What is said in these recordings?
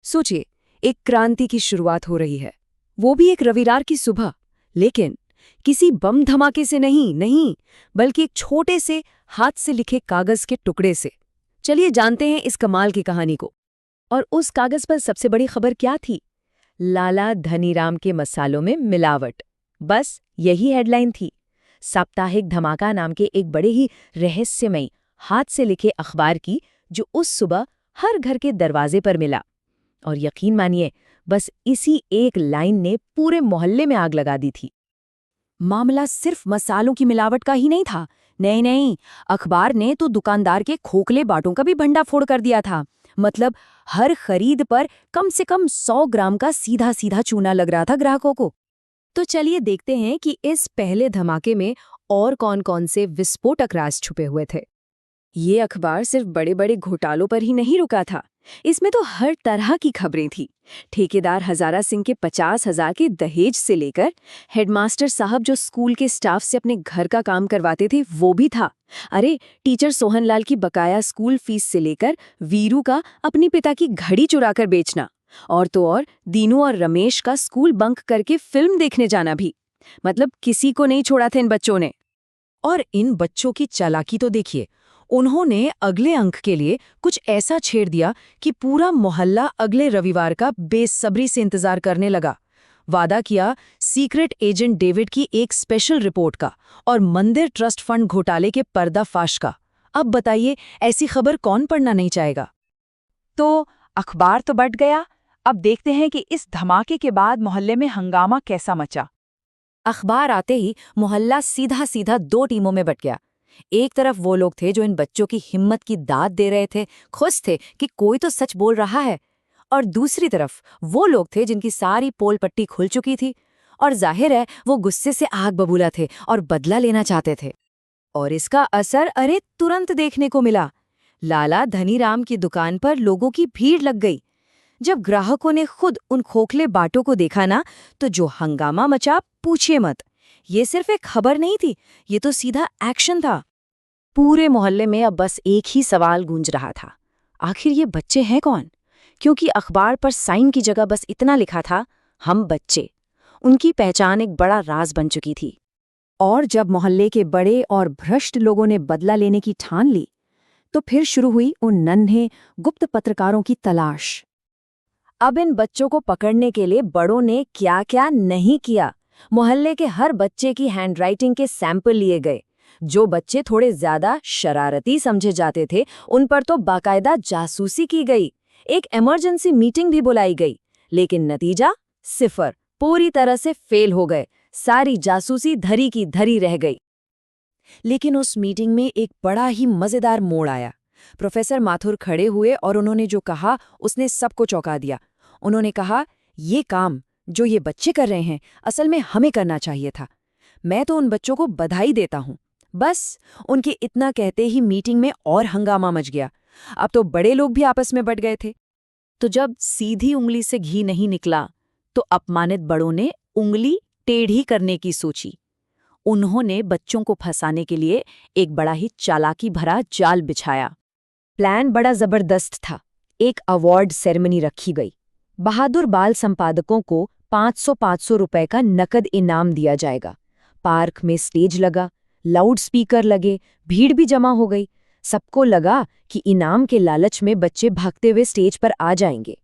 सोचिए, एक क्रांति की शुरुआत हो रही है, वो भी एक रविवार की सुबह। लेकिन किसी बम धमाके से नहीं, बल्कि एक छोटे से हाथ से लिखे कागज के टुकड़े से। चलिए जानते हैं इस कमाल की कहानी को। और उस कागज पर सबसे बड़ी खबर क्या थी? लाला धनीराम के मसालों में मिलावट। बस यही हेडलाइन थी। साप्ताहिक धमाका नाम के एक बड़े ही रहस्यमयी हाथ से लिखे अखबार की, जो उस सुबह हर घर के दरवाजे पर मिला। और यकीन मानिए, बस इसी एक लाइन ने पूरे मोहल्ले में आग लगा दी थी। मामला सिर्फ मसालों की मिलावट का ही नहीं था। नहीं, अखबार ने तो दुकानदार के खोखले बाटों का भी भंडाफोड़ कर दिया था। मतलब हर खरीद पर कम से कम 100 ग्राम का सीधा सीधा चूना लग रहा था ग्राहकों को। तो चलिए देखते हैं कि इस पहले धमाके में और कौन-कौन से विस्फोटक राज छुपे हुए थे। ये अखबार सिर्फ बड़े बड़े घोटालों पर ही नहीं रुका था। इसमें तो हर तरह की खबरें थी। ठेकेदार हजारा सिंह के 50,000 के दहेज से लेकर हेडमास्टर साहब जो स्कूल के स्टाफ से अपने घर का काम करवाते थे वो भी था। अरे, टीचर सोहनलाल की बकाया स्कूल फीस से लेकर वीरू का अपने पिता की घड़ी चुराकर बेचना, और तो और दीनू और रमेश का स्कूल बंक करके फिल्म देखने जाना भी। मतलब किसी को नहीं छोड़ा था इन बच्चों ने। और इन बच्चों की चालाकी तो देखिए। उन्होंने अगले अंक के लिए कुछ ऐसा छेड़ दिया कि पूरा मोहल्ला अगले रविवार का बेसब्री से इंतजार करने लगा। वादा किया सीक्रेट एजेंट डेविड की एक स्पेशल रिपोर्ट का और मंदिर ट्रस्ट फंड घोटाले के पर्दाफाश का। अब बताइए, ऐसी खबर कौन पढ़ना नहीं चाहेगा? तो अखबार तो बट गया। अब देखते हैं कि इस धमाके के बाद मोहल्ले में हंगामा कैसा मचा। अखबार आते ही मोहल्ला सीधा सीधा 2 टीमों में बट गया। एक तरफ वो लोग थे जो इन बच्चों की हिम्मत की दाद दे रहे थे, खुश थे कि कोई तो सच बोल रहा है। और दूसरी तरफ वो लोग थे जिनकी सारी पोल पट्टी खुल चुकी थी, और जाहिर है वो गुस्से से आग बबूला थे और बदला लेना चाहते थे। और इसका असर तुरंत देखने को मिला। लाला धनीराम की दुकान पर लोगों की भीड़ लग गई। जब ग्राहकों ने खुद उन खोखले बाटों को देखा ना, तो जो हंगामा मचा पूछिए मत। ये सिर्फ एक खबर नहीं थी, ये तो सीधा एक्शन था। पूरे मोहल्ले में अब बस एक ही सवाल गूंज रहा था, आखिर ये बच्चे हैं कौन? क्योंकि अखबार पर साइन की जगह बस इतना लिखा था, हम बच्चे। उनकी पहचान एक बड़ा राज बन चुकी थी। और जब मोहल्ले के बड़े और भ्रष्ट लोगों ने बदला लेने की ठान ली, तो फिर शुरू हुई उन नन्हे गुप्त पत्रकारों की तलाश। अब इन बच्चों को पकड़ने के लिए बड़ों ने क्या क्या नहीं किया। मोहल्ले के हर बच्चे की हैंडराइटिंग के सैंपल लिए गए। जो बच्चे थोड़े ज्यादा शरारती समझे जाते थे, उन पर तो बाकायदा जासूसी की गई। एक इमरजेंसी मीटिंग भी बुलाई गई, लेकिन नतीजा सिफर। पूरी तरह से फेल हो गए। सारी जासूसी धरी की धरी रह गई। लेकिन उस मीटिंग में एक बड़ा ही मजेदार मोड़ आया। प्रोफेसर माथुर खड़े हुए और उन्होंने जो कहा उसने सबको चौंका दिया। उन्होंने कहा, ये काम जो ये बच्चे कर रहे हैं, असल में हमें करना चाहिए था। मैं तो उन बच्चों को बधाई देता हूँ। बस उनके इतना कहते ही मीटिंग में और हंगामा मच गया। अब तो बड़े लोग भी आपस में बट गए थे। तो जब सीधी उंगली से घी नहीं निकला, तो अपमानित बड़ों ने उंगली टेढ़ी करने की सोची। उन्होंने बच्चों को फंसाने के लिए एक बड़ा ही चालाकी भरा जाल बिछाया। प्लान बड़ा जबरदस्त था। एक अवार्ड सेरेमनी रखी गई। बहादुर बाल संपादकों को 500-500 रुपए का नकद इनाम दिया जाएगा। पार्क में स्टेज लगा, लाउड स्पीकर लगे, भीड़ भी जमा हो गई। सबको लगा कि इनाम के लालच में बच्चे भागते हुए स्टेज पर आ जाएंगे।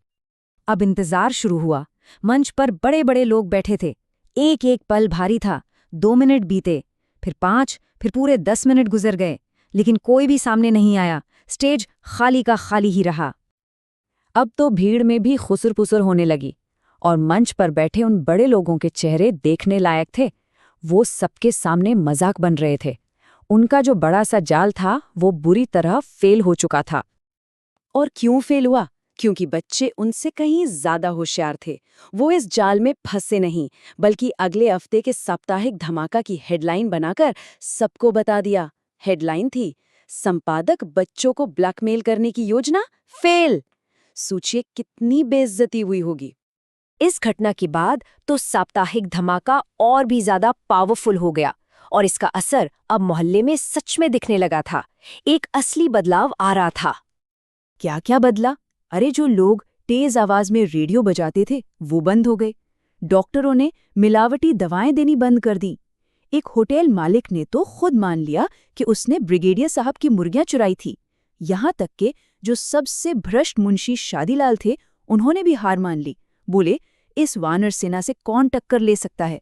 अब इंतजार शुरू हुआ। मंच पर बड़े बड़े लोग बैठे थे। एक एक पल भारी था। 2 मिनट बीते, फिर 5, फिर पूरे 10 मिनट गुजर गए, लेकिन कोई भी सामने नहीं आया। स्टेज खाली का खाली ही रहा। अब तो भीड़ में भी खुसर-पुसर होने लगी, और मंच पर बैठे उन बड़े लोगों के चेहरे देखने लायक थे। वो सबके सामने मजाक बन रहे थे। उनका जो बड़ा सा जाल था, वो बुरी तरह फेल हो चुका था। और क्यों फेल हुआ? क्योंकि बच्चे उनसे कहीं ज्यादा होशियार थे। वो इस जाल में फंसे नहीं, बल्कि अगले हफ्ते के साप्ताहिक धमाका की हेडलाइन बनाकर सबको बता दिया। हेडलाइन थी, संपादक बच्चों को ब्लैकमेल करने की योजना फेल। सोचिए कितनी बेइज्जती हुई होगी। इस घटना के बाद तो साप्ताहिक धमाका और भी ज्यादा पावरफुल हो गया, और इसका असर अब मोहल्ले में सच में दिखने लगा था। एक असली बदलाव आ रहा था। क्या क्या बदला? अरे, जो लोग तेज आवाज में रेडियो बजाते थे वो बंद हो गए। डॉक्टरों ने मिलावटी दवाएं देनी बंद कर दी। एक होटल मालिक ने तो खुद मान लिया कि उसने ब्रिगेडियर साहब की मुर्गियां चुराई थी। यहाँ तक कि जो सबसे भ्रष्ट मुंशी शादीलाल थे, उन्होंने भी हार मान ली। बोले, इस वानर सेना से कौन टक्कर ले सकता है।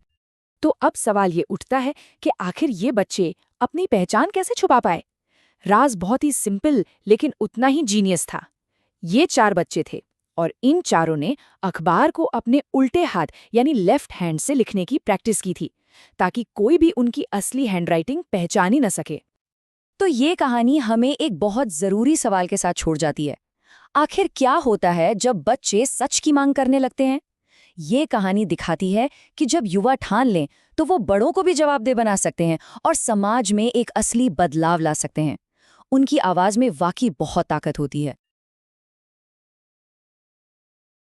तो अब सवाल ये उठता है कि आखिर ये बच्चे अपनी पहचान कैसे छुपा पाए। राज बहुत ही सिंपल लेकिन उतना ही जीनियस था। ये 4 बच्चे थे और इन चारों ने अखबार को अपने उल्टे हाथ यानी लेफ्ट हैंड से लिखने की प्रैक्टिस की थी, ताकि कोई भी उनकी असली हैंडराइटिंग पहचान ही न सके। तो ये कहानी हमें एक बहुत ज़रूरी सवाल के साथ छोड़ जाती है। आखिर क्या होता है जब बच्चे सच की मांग करने लगते हैं? ये कहानी दिखाती है कि जब युवा ठान लें तो वो बड़ों को भी जवाबदेह बना सकते हैं और समाज में एक असली बदलाव ला सकते हैं। उनकी आवाज़ में वाकई बहुत ताकत होती है।